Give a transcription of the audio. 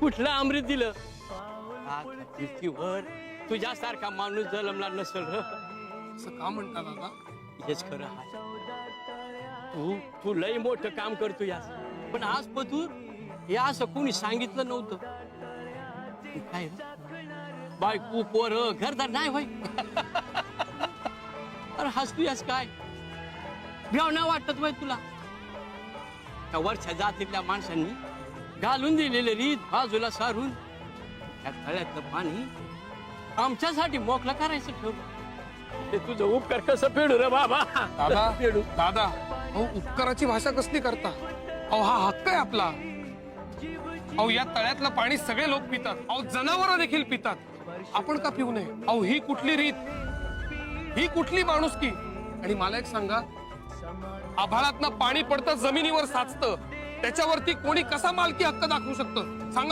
कुठलं अमृत दिलं पृथ्वीवर तुझ्यासारखा माणूस जन्मला नसल र. असं का म्हणता दादा? हेच खरं आहे. तू लय मोठं काम करतो यास, पण आज पतूर हे असं कोणी सांगितलं नव्हतं. काय बायको पोर घरदार नाही होय. अरे हसतू यास काय भ्याव नाही वाटत होय तुला? त्या वरच्या जातीतल्या माणसांनी घालून दिलेले रीत बाजूला सारून त्या तळ्यातलं पाणी आमच्यासाठी मोकळं करायचं ठेवलं. ते तुझं उपकार कसं फेडू रे बाबा? दादा फेडू. दादा अहो उपकाराची भाषा कसली करता? अहो हा हक्क आहे आपला. अहो या तळ्यातलं पाणी सगळे लोक पितात. अहो जनावर देखील पितात. आपण का पिऊ नये? अहो ही कुठली रीत, ही कुठली माणुसकी? आणि मला एक सांगा, आभाळातनं पाणी पडतं जमिनीवर साचतं, त्याच्यावरती कोणी कसा मालकी हक्क दाखवू शकतं सांगा?